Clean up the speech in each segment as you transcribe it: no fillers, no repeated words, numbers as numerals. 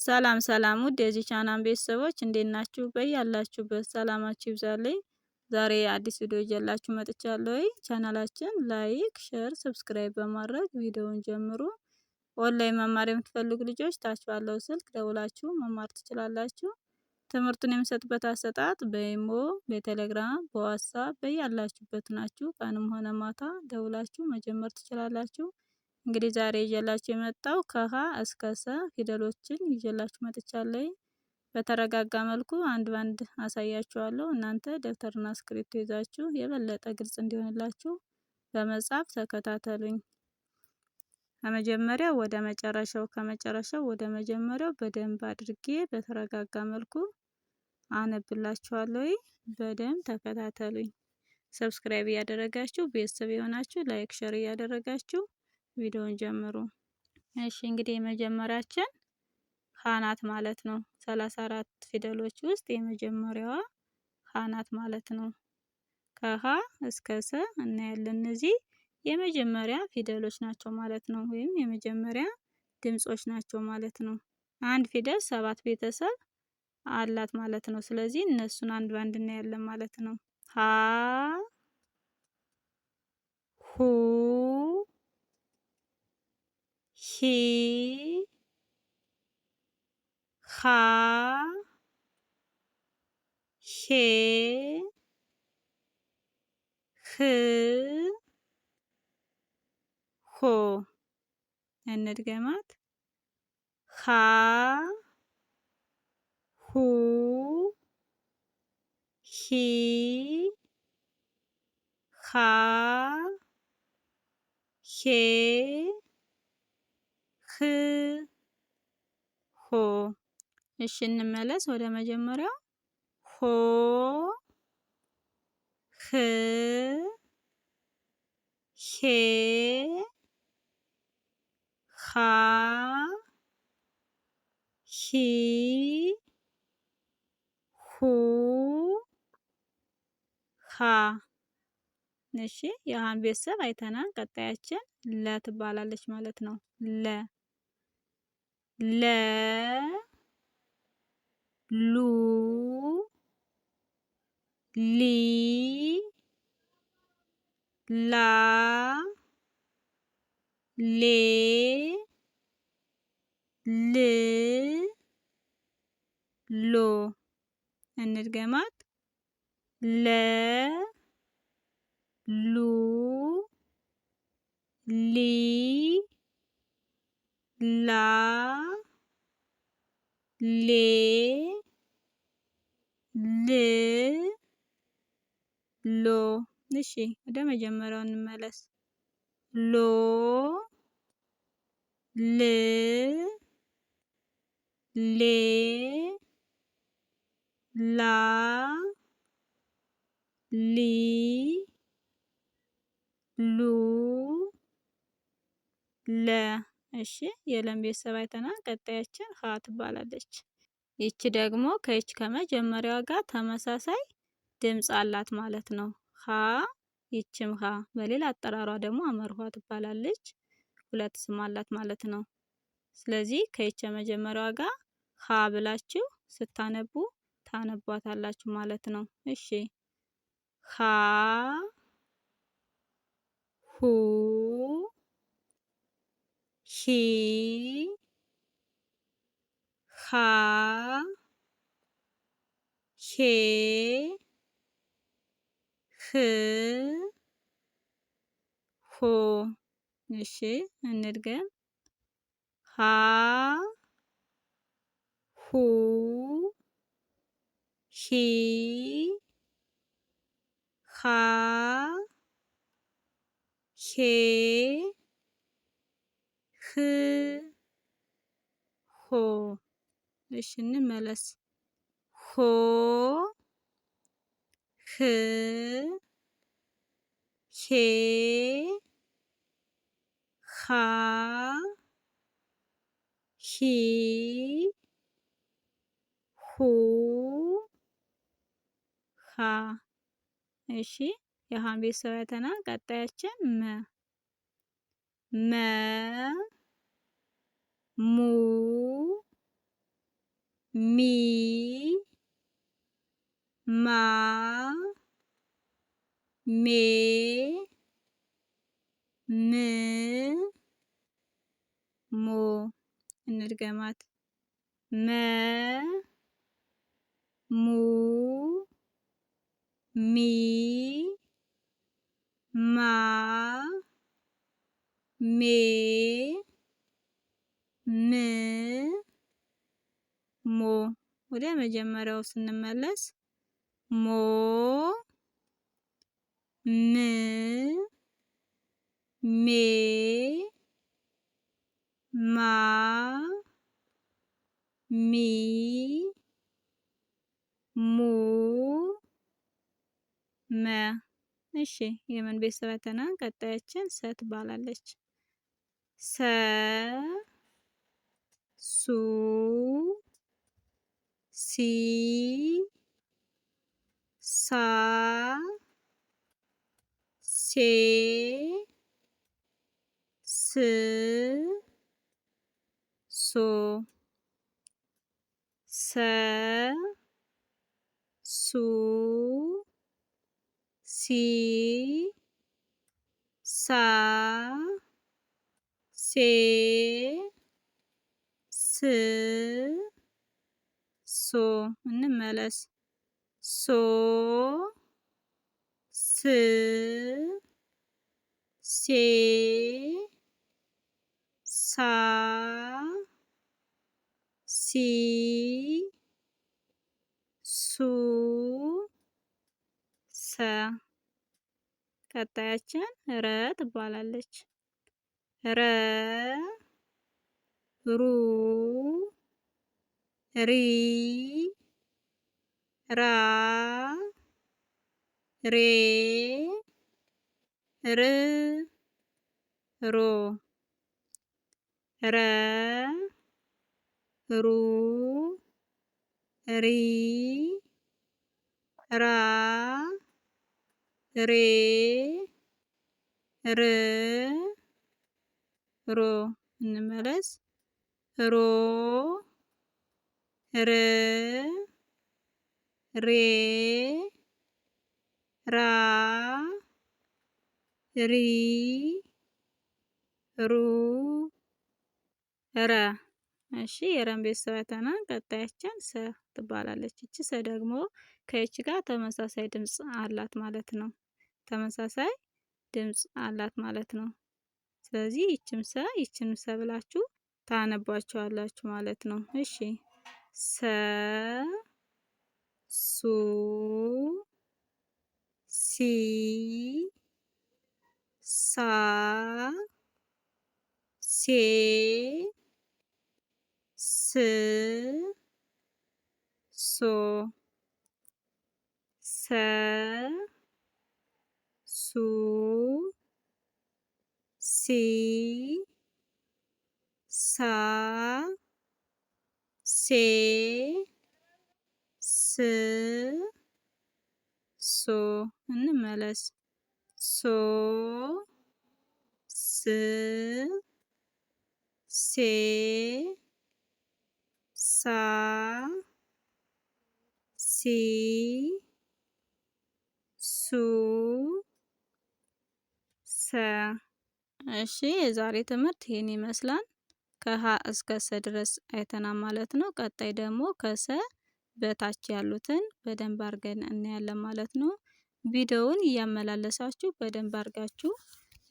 ሰላም ሰላም ውድ የዚህ ቻናል ቤተሰቦች እንዴት ናችሁ? በያላችሁበት ሰላማችሁ ይብዛልኝ። ዛሬ አዲስ ቪዲዮ ይዤላችሁ መጥቻለሁ። ቻናላችን ላይክ፣ ሼር፣ ሰብስክራይብ በማድረግ ቪዲዮውን ጀምሩ። ኦንላይን መማር የምትፈልጉ ልጆች ታች ባለው ስልክ ደውላችሁ መማር ትችላላችሁ። ትምህርቱን የምሰጥበት አሰጣጥ በኢሞ፣ በቴሌግራም፣ በዋትስአፕ በያላችሁበት ናችሁ ቀንም ሆነ ማታ ደውላችሁ መጀመር ትችላላችሁ። እንግዲህ ዛሬ ይዤላችሁ የመጣው ከሀ እስከ ሰ ፊደሎችን ይዤላችሁ መጥቻለሁ። በተረጋጋ መልኩ አንድ ባንድ አሳያችኋለሁ። እናንተ ደብተርና እስክሪብቶ ይዛችሁ የበለጠ ግልጽ እንዲሆንላችሁ በመጻፍ ተከታተሉኝ። ከመጀመሪያው ወደ መጨረሻው ከመጨረሻው ወደ መጀመሪያው በደንብ አድርጌ በተረጋጋ መልኩ አነብላችኋለሁ። በደንብ ተከታተሉኝ። ሰብስክራይብ እያደረጋችሁ ቤተሰብ የሆናችሁ ላይክ ሼር እያደረጋችሁ ቪዲዮውን ጀምሩ። እሺ እንግዲህ የመጀመሪያችን ሀ ናት ማለት ነው። 34 ፊደሎች ውስጥ የመጀመሪያዋ ሀ ናት ማለት ነው። ከሀ እስከ ሰ እናያለን። እነዚህ የመጀመሪያ ፊደሎች ናቸው ማለት ነው፣ ወይም የመጀመሪያ ድምጾች ናቸው ማለት ነው። አንድ ፊደል 7 ቤተሰብ አላት ማለት ነው። ስለዚህ እነሱን አንድ ባንድ እናያለን ማለት ነው። ሀ ሁ ሂ ሃ ሄ ህ ሆ። እንድገማት። ሃ ሁ ሂ ሃ ሄ ህ ሆ። እሺ እንመለስ ወደ መጀመሪያው። ሆ ህ ሄ ሃ ሂ ሁ ሃ። እሺ የሀን ቤተሰብ አይተናል። ቀጣያችን ለ ትባላለች ማለት ነው። ለ ለ ሉ ሊ ላ ሌ ል ሎ። እንድገማት። ለ ሉ ሊ ላ ሌ ል ሎ። እሺ ወደ መጀመሪያው እንመለስ። ሎ ል ሌ ላ ሊ ሉ ለ። እሺ የለም ቤተሰብ አይተናል። ቀጣያችን ሀ ትባላለች። ይቺ ደግሞ ከይች ከመጀመሪያዋ ጋር ተመሳሳይ ድምጽ አላት ማለት ነው። ሀ ይችም ሀ በሌላ አጠራሯ ደግሞ አመርኋ ትባላለች። ሁለት ስም አላት ማለት ነው። ስለዚህ ከይች የመጀመሪያዋ ጋር ሀ ብላችሁ ስታነቡ ታነቧታላችሁ ማለት ነው። እሺ ሀ ሁ ሂ ሃ ሄ ህ ሆ። እሺ እንድገም። ሃ ሁ ሂ ሃ ሄ ህ ሆ። እሺ እንመለስ። ሆ ህ ሄ ሃ ሂ ሁ ሃ። እሺ የሀን ቤተሰብ አይተናል። ቀጣያችን መ መ ሙ ሚ ማ ሜ ም ሞ እንድገማት መ ሙ ሚ ማ ሜ ም ሞ። ወደ መጀመሪያው ስንመለስ ሞ ም ሜ ማ ሚ ሙ መ። እሺ የምን ቤተሰብ ናት? ቀጣያችን ሰ ትባላለች። ሰ ሱ ሲ ሳ ሴ ስ ሶ ሰ ሱ ሲ ሳ ሴ ስ ሶ። እንመለስ። ሶ ስ ሴ ሳ ሲ ሱ ሰ። ቀጣያችን ረ ትባላለች። ረ ሩ ሪ ራ ሬ ር ሮ ረ ሩ ሪ ራ ሬ ር ሮ። እንመለስ። ሮ ር ሬ ራ ሪ ሩ ረ። እሺ የረን ቤተሰብ ናት። ቀጣያችን ሰ ትባላለች። እቺ ሰ ደግሞ ከእቺ ጋር ተመሳሳይ ድምጽ አላት ማለት ነው። ተመሳሳይ ድምጽ አላት ማለት ነው። ስለዚህ ይችም ሰ ብላችሁ ታነቧቸዋላችሁ ማለት ነው። እሺ ሰ ሱ ሲ ሳ ሴ ስ ሶ ሰ ሱ ሲ ሳ ሴ ስ ሶ። እንመለስ። ሶ ስ ሴ ሳ ሲ ሱ ሰ። እሺ የዛሬ ትምህርት ይሄን ይመስላል። ከሀ እስከ ሰ ድረስ አይተናል ማለት ነው። ቀጣይ ደግሞ ከሰ በታች ያሉትን በደንብ አድርገን እናያለን ማለት ነው። ቪዲዮውን እያመላለሳችሁ በደንብ አድርጋችሁ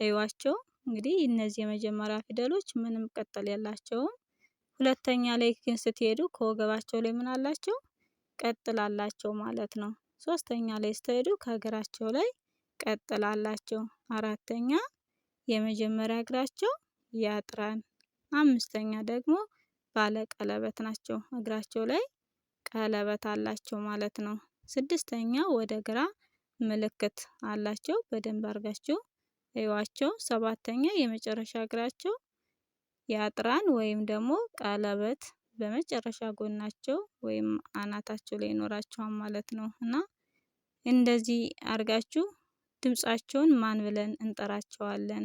እዩዋቸው። እንግዲህ እነዚህ የመጀመሪያ ፊደሎች ምንም ቅጥል የላቸውም። ሁለተኛ ላይ ግን ስትሄዱ ከወገባቸው ላይ ምን አላቸው? ቅጥል አላቸው ማለት ነው። ሶስተኛ ላይ ስትሄዱ ከእግራቸው ላይ ቅጥል አላቸው። አራተኛ የመጀመሪያ እግራቸው ያጥራል። አምስተኛ ደግሞ ባለ ቀለበት ናቸው። እግራቸው ላይ ቀለበት አላቸው ማለት ነው። ስድስተኛ ወደ ግራ ምልክት አላቸው። በደንብ አድርጋችሁ እዩዋቸው። ሰባተኛ የመጨረሻ እግራቸው ያጥራን ወይም ደግሞ ቀለበት በመጨረሻ ጎናቸው ወይም አናታቸው ላይ ይኖራቸዋል ማለት ነው። እና እንደዚህ አድርጋችሁ ድምጻቸውን ማን ብለን እንጠራቸዋለን?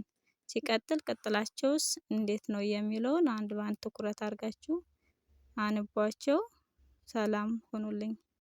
ሲቀጥል ቅጥላቸውስ እንዴት ነው የሚለውን አንድ ባንድ ትኩረት አድርጋችሁ አንቧቸው። ሰላም ሁኑልኝ።